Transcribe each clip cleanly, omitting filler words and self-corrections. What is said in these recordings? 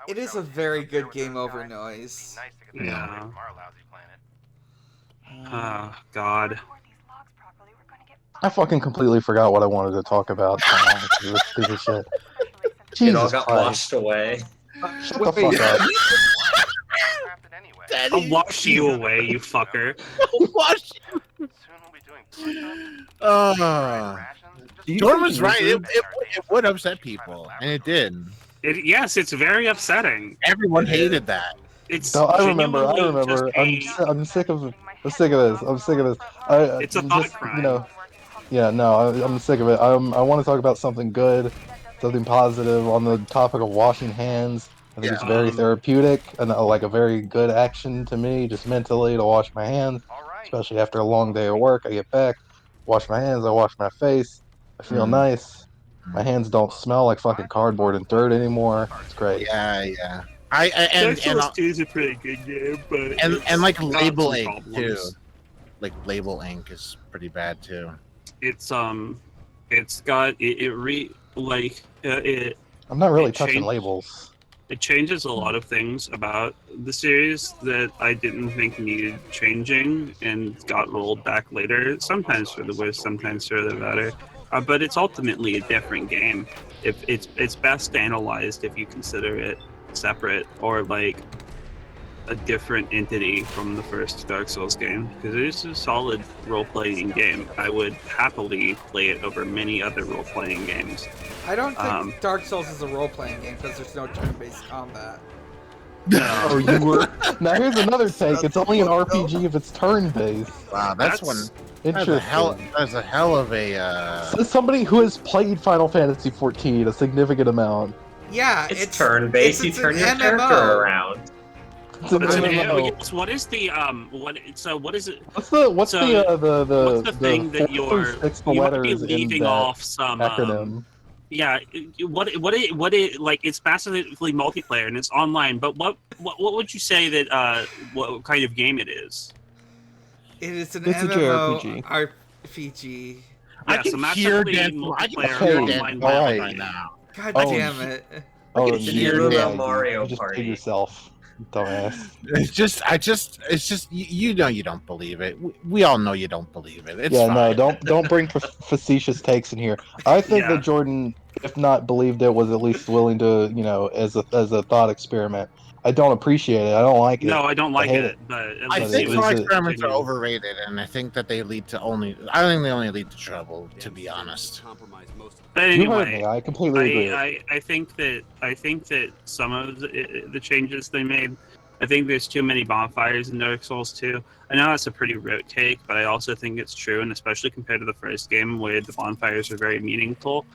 It is a very good game over noise. Yeah. Um, God. I fucking completely forgot what I wanted to talk about now. This stupid shit. It all Jesus got Christ. washed away. Shut the fuck up. I'll wash you away, you fucker. Watch. Jordan was right. It would upset people, and it did. Yes, it's very upsetting. Everyone It hated that. It's No, I genuinely remember. just hate. I'm sick of this. I'm sick of this. It's a I'm thought just, crime. yeah, no, I'm sick of it. I want to talk about something good, something positive on the topic of washing hands. I think it's very therapeutic and like a very good action to me, just mentally to wash my hands, especially after a long day of work. I get back, wash my hands, I wash my face. I feel nice. My hands don't smell like fucking cardboard and dirt anymore. It's great. Yeah. Dark Souls 2 is a pretty good game, but And like it's got label some ink too. problems. Like label ink is pretty bad too. It's got it I'm not really It touching changed- labels. it changes a lot of things about the series that I didn't think needed changing and got rolled back later, sometimes for the worse, sometimes for the better. But it's ultimately a different game. If it's best analyzed if you consider it separate or like a different entity from the first Dark Souls game, because it is a solid role-playing game. I would happily play it over many other role-playing games. I don't think Dark Souls is a role-playing game because there's no turn-based combat. Oh, you were. Now here's another take. It's only an RPG if it's turn-based. Wow, that's one. Interesting. That's a hell of a. So somebody who has played Final Fantasy XIV a significant amount. Yeah, It's turn-based. You turn your character around. It's an But MMO. yes, what is the what is it? What's the thing that fourth or you're sixth you might be letters in leaving that off some acronym? yeah, what it like? It's massively multiplayer and it's online. But what would you say that what kind of game it is? It is an It's a MMO JRPG. RPG. I Yeah, can so hear massively Dan. I can multiplayer hear online Dan alright. right now. God Oh, damn it. Oh, It's an MMO Mario you just Party. paid yourself, dumbass. It's just you know you don't believe it. We all know you don't believe it. It's Yeah, fine. no, don't bring facetious takes in here. I think Yeah. that Jordan, if not believed it, was at least willing to, as a thought experiment. I don't appreciate it. I don't like it. No, I don't like hate it, but at I least think he it thought was experiments are genuine. overrated, and I think that they lead to only. I think they only lead to trouble, to be honest. But You heard anyway, me. I completely agree. I think that some of the changes they made. I think there's too many bonfires in Dark Souls 2. I know that's a pretty rote take, but I also think it's true, and especially compared to the first game where the bonfires are very meaningful.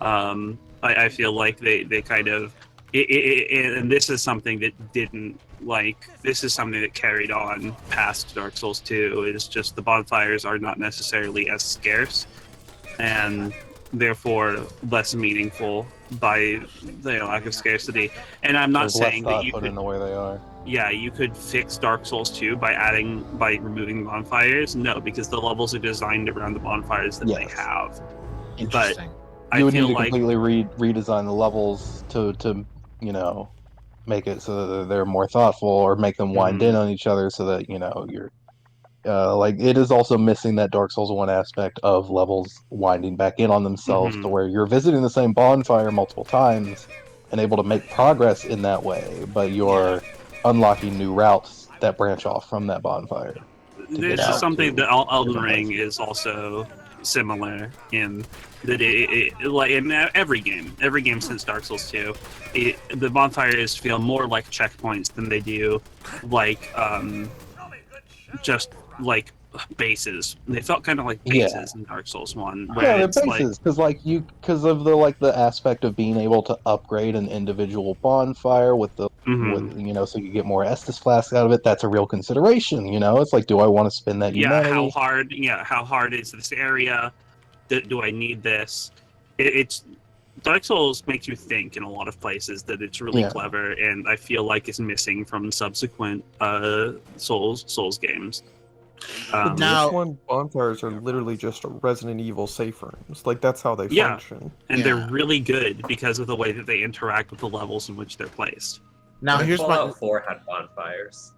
I feel like they kind of and this is something that didn't like this is something that carried on past Dark Souls 2 is just the bonfires are not necessarily as scarce and therefore less meaningful by the lack of scarcity. And I'm not There's less saying thought that you put could in the way they are. yeah, you could fix Dark Souls 2 by removing bonfires. No, because the levels are designed around the bonfires that they Yes. have. Interesting. I You would feel need to like completely redesign the levels to make it so that they're more thoughtful, or make them wind in on each other so that you're like it is also missing that Dark Souls 1 aspect of levels winding back in on themselves to where you're visiting the same bonfire multiple times and able to make progress in that way, but you're unlocking new routes that branch off from that bonfire. this is something that Elden Ring is also similar in that like in every game since Dark Souls 2, the bonfires feel more like checkpoints than they do like just like bases. They felt kind of like bases in Dark Souls 1. Where Yeah, they're it's bases because of the aspect of being able to upgrade an individual bonfire with so you get more Estus flasks out of it. That's a real consideration. It's like, do I want to spend that humanity? how hard is this area? Do I need this? It's Dark Souls makes you think in a lot of places that it's really clever, and I feel like it's missing from subsequent Souls games. But Now- this one, bonfires are literally just Resident Evil safe rooms. Like, that's how they Yeah. function. And they're really good because of the way that they interact with the levels in which they're placed. Now What if here's Fallout my 4 had bonfires.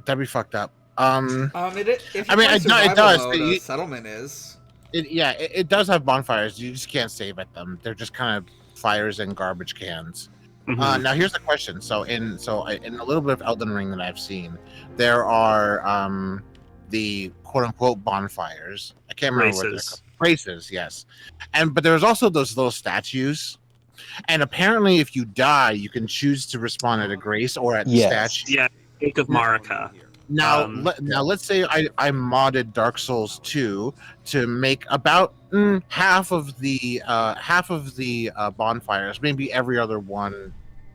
that'd be fucked up. If you I mean, play it survival does. mode, You- settlement is. It does have bonfires. You just can't save at them. They're just kind of fires and garbage cans. Mhm. Now here's the question. So in a little bit of Elden Ring that I've seen, there are the quote unquote bonfires. I can't remember what they're Races. called. Races, yes. But there's also those little statues. And apparently, if you die, you can choose to respawn at a grace or at the Yes. statue. Yeah, Cake of Marika. Now, Um, let's say I modded Dark Souls 2 to make about half of the bonfires, maybe every other one.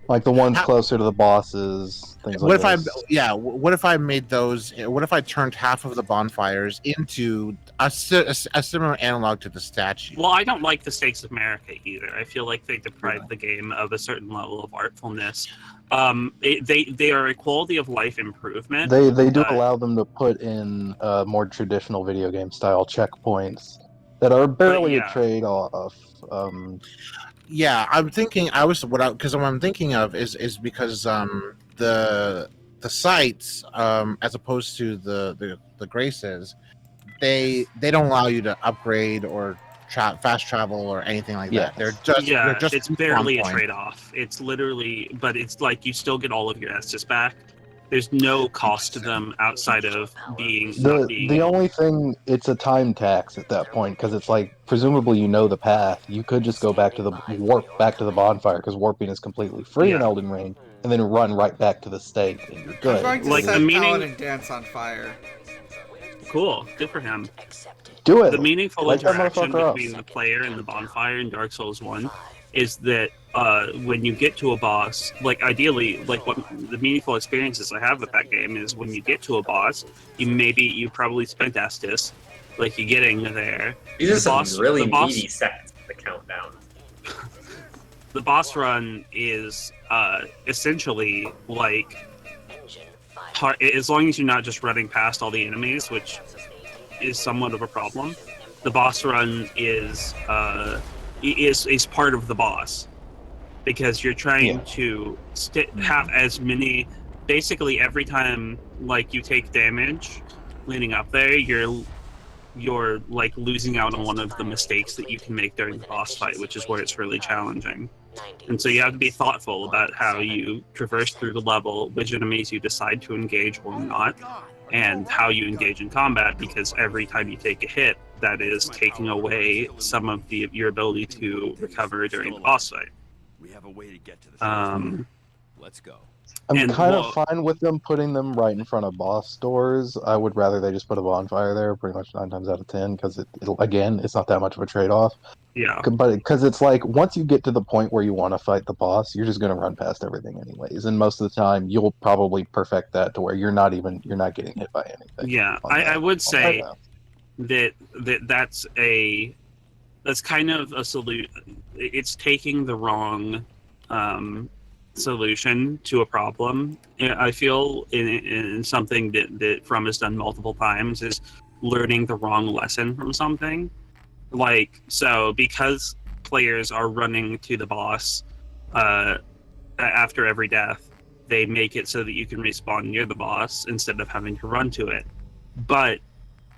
Like the ones How- closer to the bosses, things What like if this. what if I made those? What if I turned half of the bonfires into a similar analog to the statue? well, I don't like the Stakes of America either. I feel like they deprive the game of a certain level of artfulness. They are a quality of life improvement. They do Uh, allow them to put in more traditional video game style checkpoints that are barely yeah. a trade off. Yeah, I'm thinking. What I'm thinking of is because the sites as opposed to the graces, they don't allow you to upgrade or fast travel or anything like Yes. that. They're just it's respawn barely a points. trade-off. It's literally, but it's like you still get all of your Estus back. There's no cost to them outside of The only thing, it's a time tax at that point, because it's like, presumably you know the path. You could just go back to the bonfire, because warping is completely free in Yeah. Elden Ring, and then run right back to the stake, and you're I'm good. going to Like, set the meaning- Paladin Dance on fire. Cool, good for him. Do it! The meaningful Light that interaction motherfucker up. between the player and the bonfire in Dark Souls 1 is that when you get to a boss, like ideally, like what the meaningful experiences I have with that game is when you get to a boss, you probably spent Estus, like you're getting there. These are The some boss- really the boss- meaty seconds of the countdown. The boss run is essentially like as long as you're not just running past all the enemies, which is somewhat of a problem. The boss run is part of the boss because you're trying to have as many. Basically, every time like you take damage leading up there, you're like losing out on one of the mistakes that you can make during the boss fight, which is where it's really challenging. And so you have to be thoughtful about how you traverse through the level, which enemies you decide to engage or not, and how you engage in combat, because every time you take a hit, that is taking away some of your ability to recover during the boss fight. We have a way to get to the Let's go. I'm and kind well- of fine with them putting them right in front of boss doors. I would rather they just put a bonfire there, pretty much 9 times out of 10, because again, it's not that much of a trade-off. Yeah. But because it's like, once you get to the point where you want to fight the boss, you're just going to run past everything anyways, and most of the time you'll probably perfect that to where you're not getting hit by anything. Yeah, I would say that's kind of a solution. It's taking the wrong solution to a problem. I feel in something that From has done multiple times is learning the wrong lesson from something. Like, so because players are running to the boss after every death, they make it so that you can respawn near the boss instead of having to run to it. But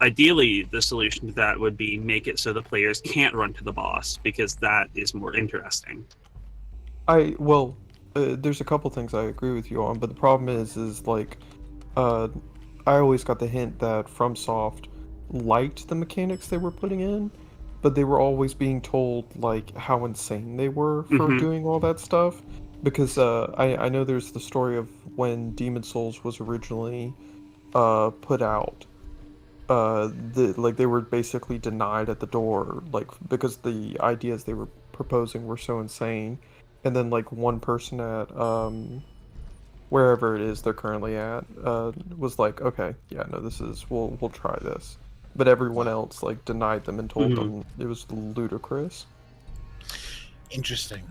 ideally, the solution to that would be make it so the players can't run to the boss, because that is more interesting. There's a couple things I agree with you on, but the problem is like, I always got the hint that FromSoft liked the mechanics they were putting in, but they were always being told like how insane they were for doing all that stuff. Because I know there's the story of when Demon Souls was originally put out. They were basically denied at the door, like, because the ideas they were proposing were so insane. And then like one person at wherever it is they're currently at was like, okay, yeah, no, we'll try this. But everyone else like denied them and told them it was ludicrous. Interesting.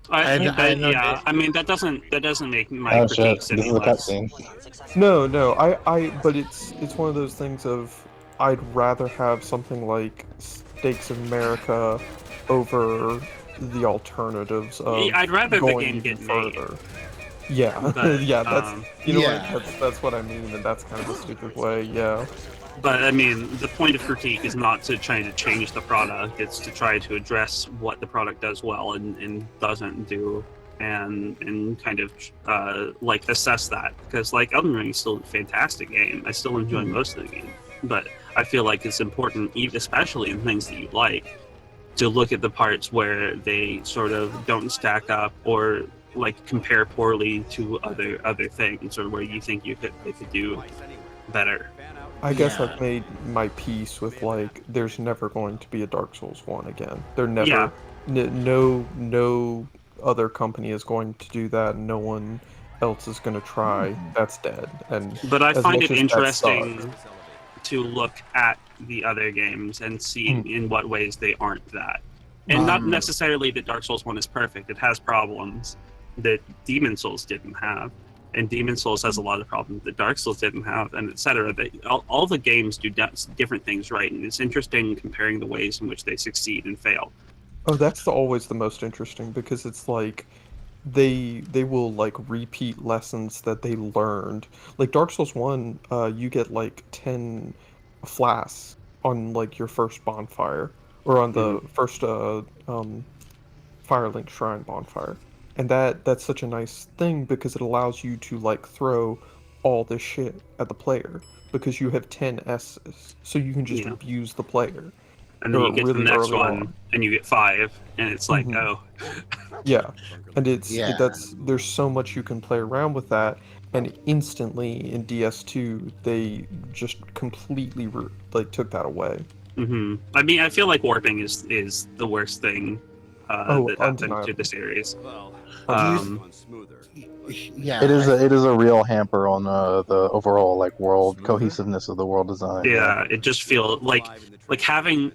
I know yeah, I mean that doesn't make my Oh shit! critiques This any is a less. cutscene. No, but it's one of those things of I'd rather have something like Stakes of America over the alternatives of I'd rather the going game even get made, further. Yeah, but yeah, that's you know Yeah. what? That's what I mean, and that's kind of a stupid way. Yeah. But I mean, the point of critique is not to try to change the product; it's to try to address what the product does well and doesn't do, and kind of like assess that. Because like Elden Ring is still a fantastic game. I still enjoy most of the game, but I feel like it's important, especially in things that you like, to look at the parts where they sort of don't stack up or like compare poorly to other things, or where you think they could do better. I guess Yeah. I've made my peace with like there's never going to be a Dark Souls 1 again. They're Yeah. never no other company is going to do that. No one else is going to try. That's dead. And But I as find much it as that sucks, interesting to look at the other games and see in what ways they aren't that. And not necessarily that Dark Souls 1 is perfect. It has problems that Demon Souls didn't have. And Demon Souls has a lot of problems that Dark Souls didn't have, and etc. All the games do different things right, and it's interesting comparing the ways in which they succeed and fail. oh, that's always the most interesting because it's like they will like repeat lessons that they learned. Like Dark Souls 1, you get like 10 flasks on like your first bonfire or on the first Firelink Shrine bonfire. And that's such a nice thing because it allows you to like throw all this shit at the player because you have 10 S's. So you can just Yeah. abuse the player And then you get to the really next early one on. and you get 5, and it's like, Mhm. oh. Yeah. And Yeah. there's so much you can play around with that, and instantly in DS2 they just completely like took that away. I mean, I feel like warping is the worst thing Oh, that happened to undeniably. the series. Well, Um, going smoother. Yeah. It is a real hamper on the overall like world cohesiveness of the world design. yeah, it just feels like having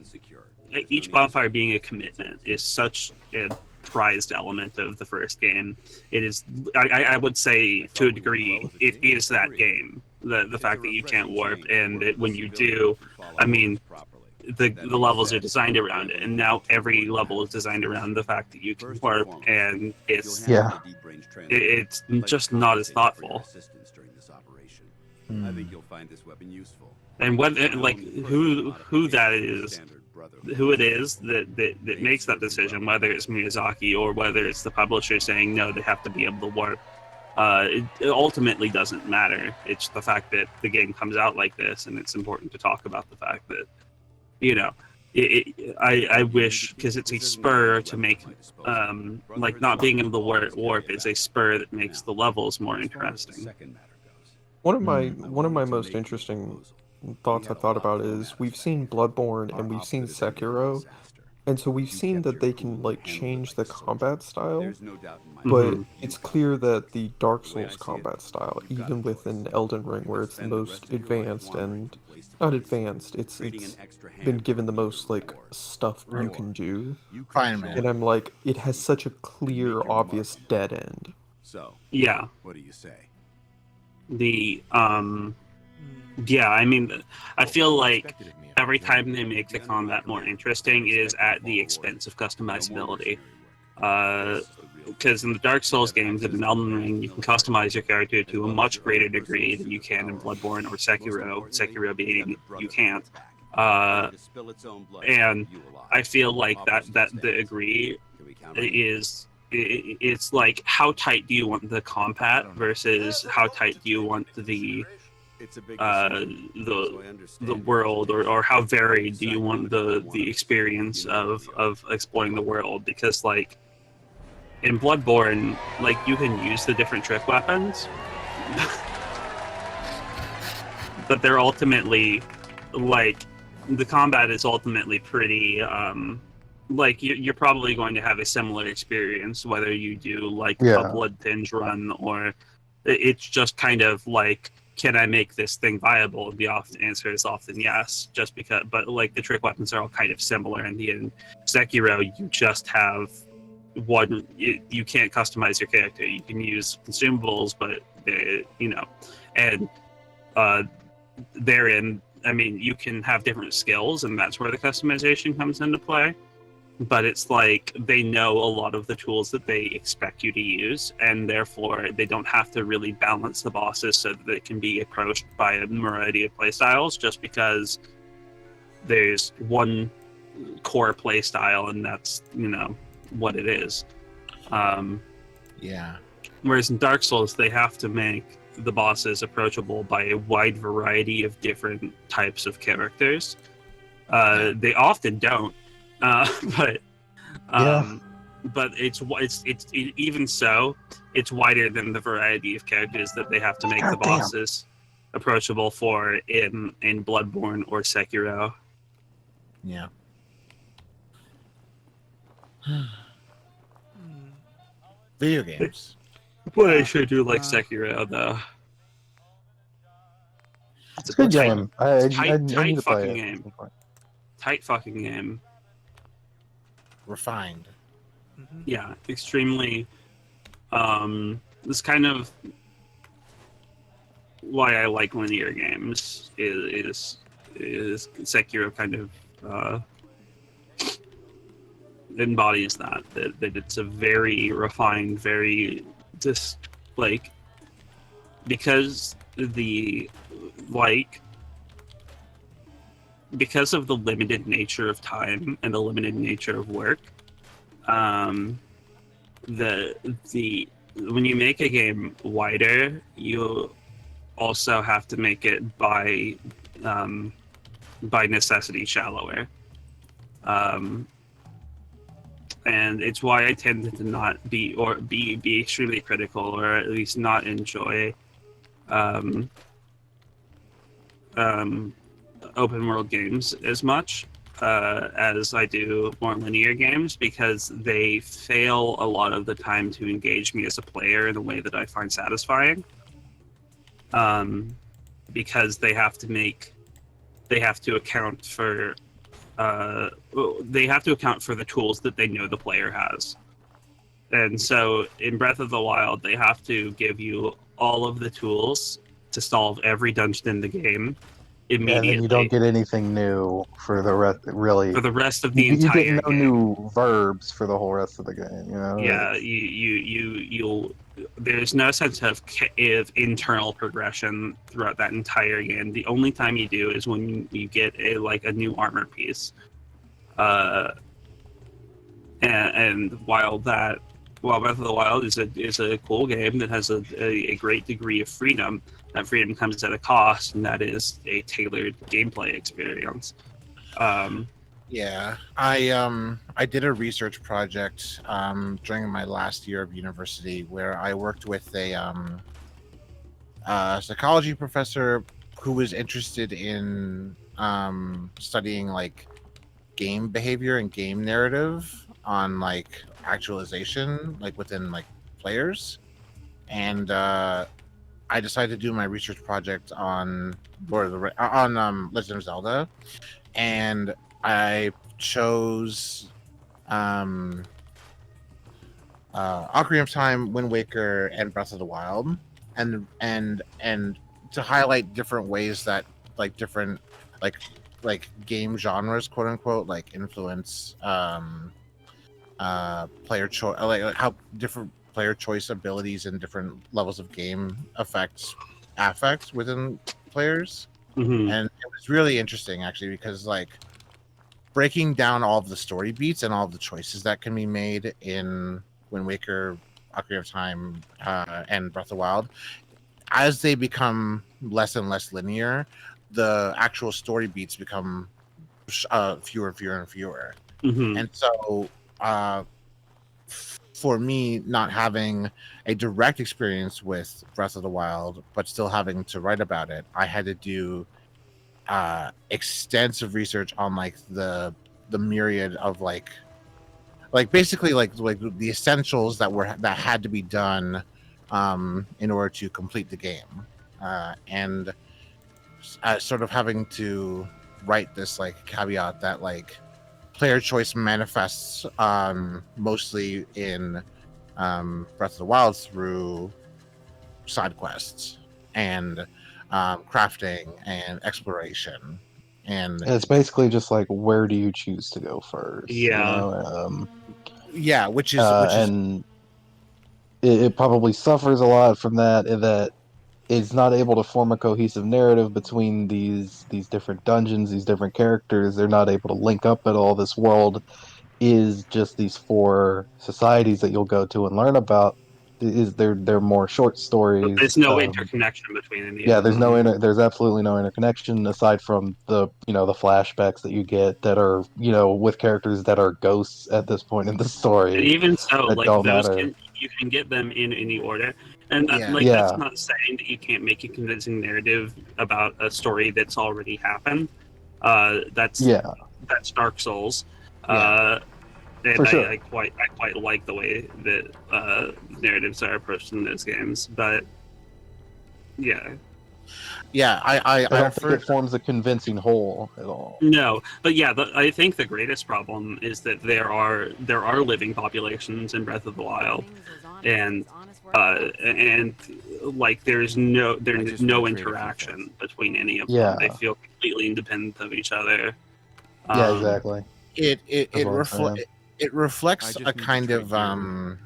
each bonfire being a commitment is such a prized element of the first game. It is, I would say, to a degree, it is that game. The fact that you can't warp, and that when you do, I mean, the levels are designed around it, and now every level is designed around the fact that you can warp, and it's Yeah. it's just not as thoughtful. I think you'll find this weapon useful. And whether like who that is, who it is that makes that decision, whether it's Miyazaki or whether it's the publisher saying no, they have to be able to warp. It ultimately doesn't matter. It's the fact that the game comes out like this, and it's important to talk about the fact that, you know, I wish, because it's a spur to make, like not being able to warp is a spur that makes the levels more interesting. One of my most interesting thoughts I thought about is we've seen Bloodborne and we've seen Sekiro, and so we've seen that they can like change the combat style, but it's clear that the Dark Souls combat style, even within Elden Ring, where it's the most advanced and not advanced, it's been given the most like stuff you can do, Fine, man. and I'm like, it has such a clear, obvious dead end. So, Yeah. what do you say? The yeah, I mean, I feel like every time they make the combat more interesting, it is at the expense of customizability. Because in the Dark Souls games and in Elden Ring, you can customize your character to a much greater degree than you can in Bloodborne or Sekiro. Sekiro being you can't. And I feel like that the agree is it's like how tight do you want the combat versus how tight do you want the world, or how varied do you want the experience of exploring the world, because like in Bloodborne, like you can use the different trick weapons but they're ultimately like the combat is ultimately pretty like you're probably going to have a similar experience whether you do like a blood tinge run or it's just kind of like, can I make this thing viable? The answer is often yes, just because, but like the trick weapons are all kind of similar in the end. Sekiro, you just have you can't customize your character. You can use consumables, but and therein, I mean, you can have different skills, and that's where the customization comes into play. But it's like they know a lot of the tools that they expect you to use, and therefore they don't have to really balance the bosses so that it can be approached by a variety of playstyles, just because there's one core playstyle, and that's what it is. Yeah. Whereas in Dark Souls, they have to make the bosses approachable by a wide variety of different types of characters. They often don't, but but it's even so, it's wider than the variety of characters that they have to make the bosses approachable for in Bloodborne or Sekiro. Yeah. Video games. But I sure do like Sekiro, though. It's a good game. I Tight need to play fucking it. game. Tight fucking game. Refined. Yeah, extremely. This kind of why I like linear games is Sekiro kind of embodies that it's a very refined, very just like, because because of the limited nature of time and the limited nature of work, the when you make a game wider, you also have to make it by necessity shallower. And it's why I tend to not be extremely critical, or at least not enjoy open world games as much as I do more linear games, because they fail a lot of the time to engage me as a player in a way that I find satisfying. Because they have to account for the tools that they know the player has. And so in Breath of the Wild, they have to give you all of the tools to solve every dungeon in the game immediately. And then you don't get anything new for the rest. Really, for the rest of the you entire get no game. new verbs for the whole rest of the game. You know? Yeah, you'll. There's no sense of internal progression throughout that entire game. The only time you do is when you get a new armor piece. And while Breath of the Wild is a cool game that has a great degree of freedom, that freedom comes at a cost, and that is a tailored gameplay experience. Yeah, I did a research project during my last year of university where I worked with a psychology professor who was interested in studying like game behavior and game narrative on like actualization, like within like players, and I decided to do my research project on Legend of Zelda, and I chose Ocarina of Time, Wind Waker, and Breath of the Wild, and to highlight different ways that like different like game genres, quote unquote, like influence player choice, like how different player choice abilities and different levels of game affects within players. Mm-hmm. And it was really interesting actually, because like breaking down all of the story beats and all of the choices that can be made in Wind Waker, Ocarina of Time, and Breath of the Wild, as they become less and less linear, the actual story beats become fewer and fewer and fewer. Mm-hmm. And so for me, not having a direct experience with Breath of the Wild, but still having to write about it, I had to do extensive research on like the myriad of like basically like the essentials that had to be done in order to complete the game, and sort of having to write this like caveat that like player choice manifests mostly in Breath of the Wild through side quests and crafting and exploration. And It's basically just like, where do you choose to go first? You Yeah. know, yeah, which is and it probably suffers a lot from that, in that it's not able to form a cohesive narrative between these different dungeons, these different characters. They're not able to link up at all. This world is just these four societies that you'll go to and learn about. Is they're more short But stories. there's no interconnection between any Yeah, of them. there's absolutely no interconnection aside from the the flashbacks that you get that are with characters that are ghosts at this point in the And story even so, that like don't those matter. you can get them in any order, and Yeah. like that's Yeah, not saying that you can't make a convincing narrative about a story that's already happened. That's yeah, Dark Souls. Yeah. And for sure. I quite like the way that narratives are approached in those games, but yeah. Yeah, I I don't think refer it forms a convincing whole at all. No, but yeah, I think the greatest problem is that there are living populations in Breath of the Wild, and like there's no interaction between any of them. Yeah, They feel completely independent of each other. yeah, Um, exactly. That's it what I'm saying. reflects a kind of Sure.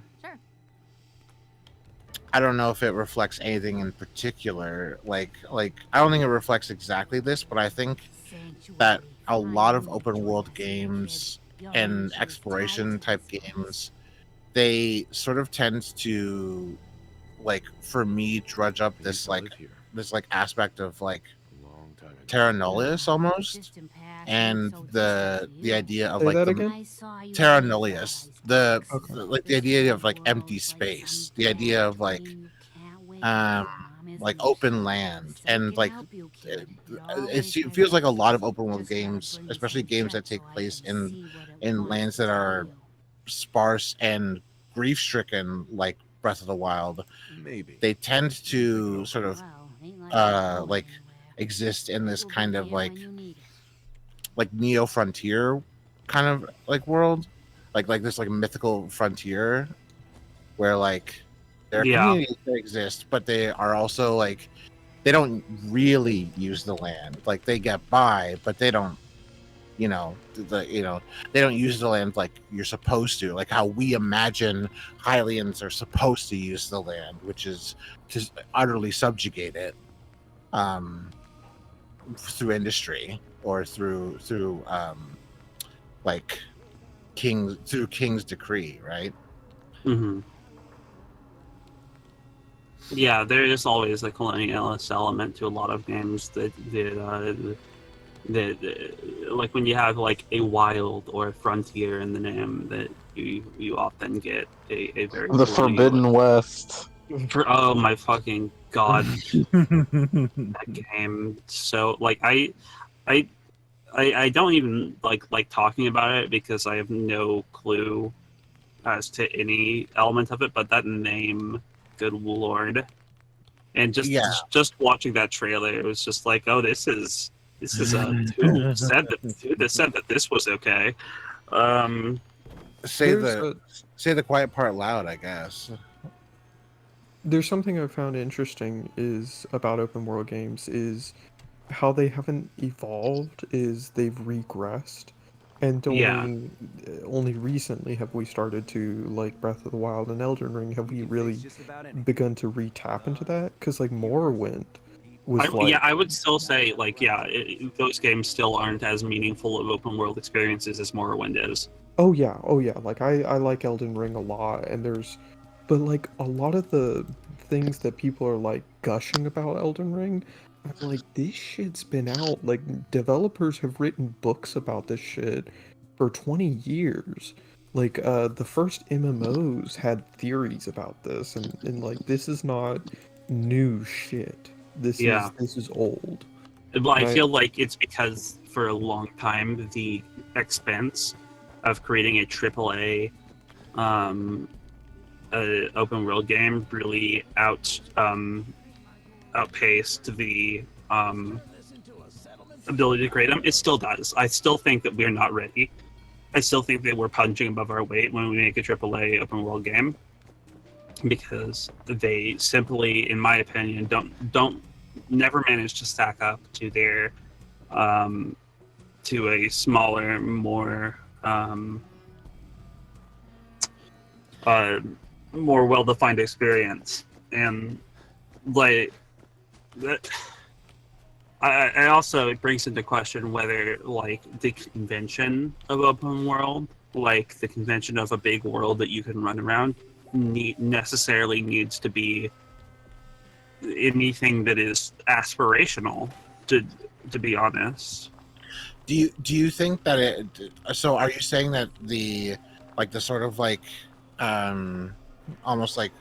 I don't know if it reflects anything in particular. Like I don't think it reflects exactly this, but I think that a lot of open world games and exploration type games, they sort of tend to, like, for me, drudge up this aspect of like terra nullius almost, and the idea of Say like that the again? terra nullius, Okay. like the idea of like empty space, the idea of um like open land, and like it feels like a lot of open world games, especially games that take place in lands that are sparse and grief stricken, like Breath of the Wild. Maybe. They tend to sort of like exist in this kind of like neo frontier kind of like world, like this like mythical frontier where like there are yeah, communities that exist, but they are also like they don't really use the land. Like they get by, but they don't, they don't use the land like you're supposed to, like how we imagine Hylians are supposed to use the land, which is to utterly subjugate it through industry or through like king's decree, right? hmm yeah. There is always a colonialist element to a lot of games that like when you have like a wild or a frontier in the name, that you often get a very The colonial. Forbidden West. Oh my fucking god, that game! So like I don't even like talking about it because I have no clue as to any element of it. But that name, good lord, and Yeah. just watching that trailer, it was just like, oh, this is who said that this was okay. say There's the say the quiet part loud, I guess. there's something I found interesting is about open world games is how they haven't evolved, is they've regressed, and Yeah. only recently have we started to, like Breath of the Wild and Elden Ring, have we really begun to re-tap into that? Because like Morrowind was like, I would still say like those games still aren't as meaningful of open world experiences as Morrowind is. oh yeah, like I like Elden Ring a lot, and but like a lot of the things that people are like gushing about Elden Ring, I'm like, this shit's been out, like developers have written books about this shit for 20 years. Like the first MMOs had theories about this, and like this is not new shit. Yeah. This is old. But I And feel like it's because for a long time the expense of creating a AAA open world game really outpaced the ability to create them. It still does. I still think that we're not ready I still think that we're punching above our weight when we make a AAA open world game, because they simply, in my opinion, don't never manage to stack up to their to a smaller, uh, more well-defined experience. And like that, I also, it brings into question whether like the convention of open world, like the convention of a big world that you can run around, necessarily needs to be anything that is aspirational. To be honest, Do you think that it? So, are you saying that the sort of almost like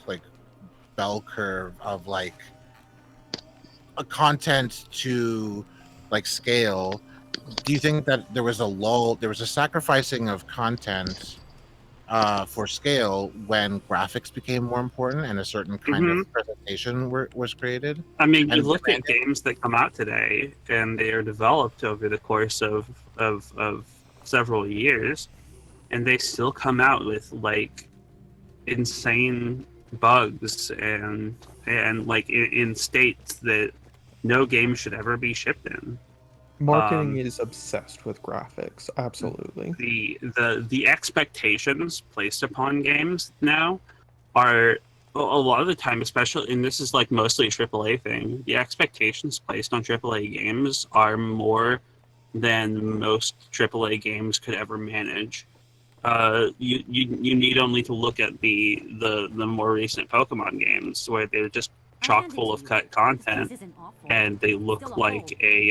bell curve of like a content to like scale? Do you think that there was a lull? There was a sacrificing of content for scale when graphics became more important and a certain kind of presentation was created. I mean, you And look at games that come out today, and they are developed over the course of several years, and they still come out with like insane bugs and like in states that no game should ever be shipped in. Marketing is obsessed with graphics, absolutely. The expectations placed upon games now are a lot of the time, especially, and this is like mostly a AAA thing, the expectations placed on AAA games are more than most AAA games could ever manage. You need only to look at the more recent Pokemon games where they're just chock full of cut content, and they look like a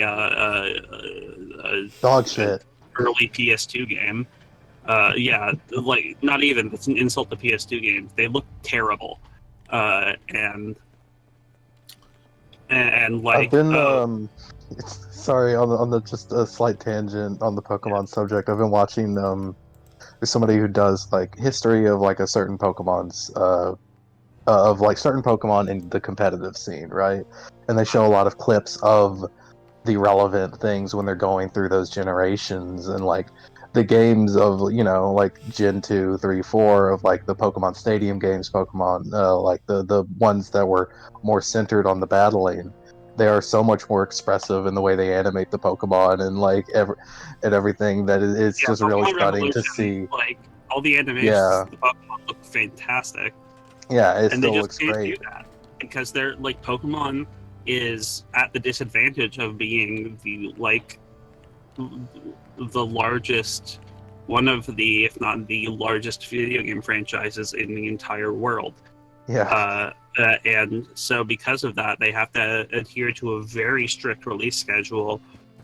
Dog shit. early PS2 game. Yeah, like not even. It's an insult to PS2 games. They look terrible, and like I've been sorry on the just a slight tangent on the Pokemon subject. I've been watching there's somebody who does like history of like a certain Pokemon's of like certain Pokemon in the competitive scene, right? And they show a lot of clips of the relevant things when they're going through those generations and like the games of like Gen 2, 3, 4 of like the Pokemon Stadium games, Pokemon like the ones that were more centered on the battling. They are so much more expressive in the way they animate the Pokemon and like everything that it's just really Pokemon stunning to Revolution, see. like all the animations Yeah, of the Pokemon look fantastic. yeah, it And they still just looks can't great. do that because they're like Pokemon is at the disadvantage of being the largest, one of the, if not the largest video game franchises in the entire world. Yeah, And so because of that, they have to adhere to a very strict release schedule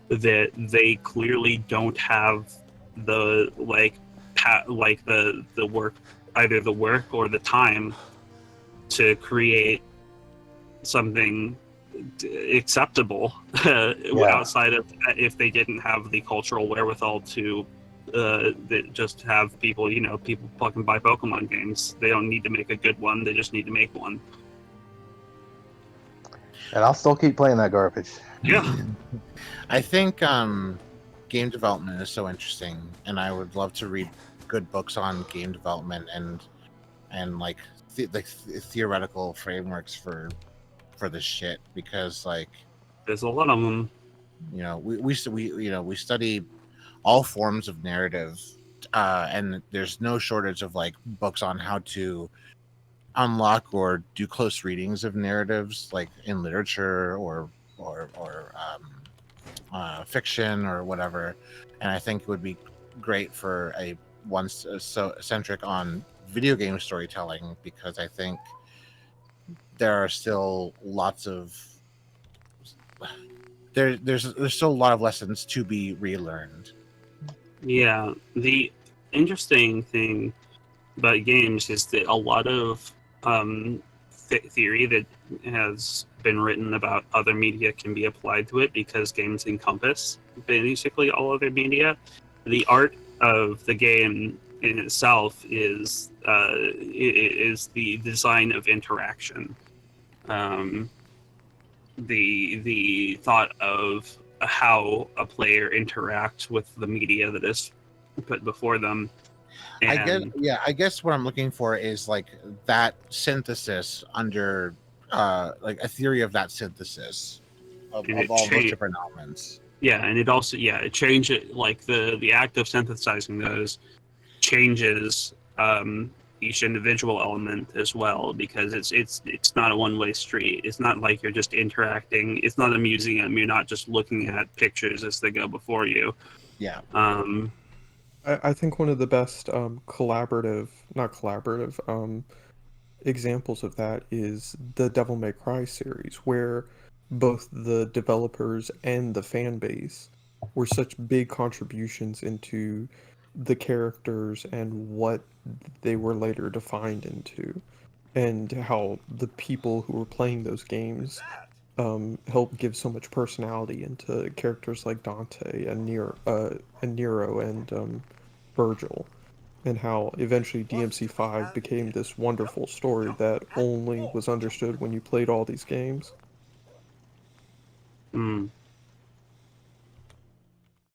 that they clearly don't have the the work, either the work or the time to create something acceptable yeah. outside of, if they didn't have the cultural wherewithal to just have people, people fucking buy Pokemon games. They don't need to make a good one, they just need to make one. And I'll still keep playing that garbage. Yeah. I think game development is so interesting, and I would love to read good books on game development and like theoretical frameworks for this shit, because like There's a lot of them. we study all forms of narrative, and there's no shortage of like books on how to unlock or do close readings of narratives, like in literature or fiction or whatever. And I think it would be great for a one so centric on video game storytelling, because I think there are still lots of there's still a lot of lessons to be relearned. Yeah, the interesting thing about games is that a lot of theory that has been written about other media can be applied to it, because games encompass basically all other media. The art of the game in itself is the design of interaction. Um, the thought of how a player interacts with the media that is put before them. I guess what I'm looking for is like that synthesis under like a theory of that synthesis And of it all those changed. different elements. Yeah, and it also it changed it, like the act of synthesizing those changes each individual element as well, because it's not a one-way street. It's not like you're just interacting. It's not a museum. You're not just looking at pictures as they go before you. Yeah. I think one of the best not collaborative, examples of that is the Devil May Cry series, where both the developers and the fan base were such big contributions into the characters and what they were later defined into, and how the people who were playing those games helped give so much personality into characters like Dante and Nero and Virgil, and how eventually DMC5 became this wonderful story that only was understood when you played all these games.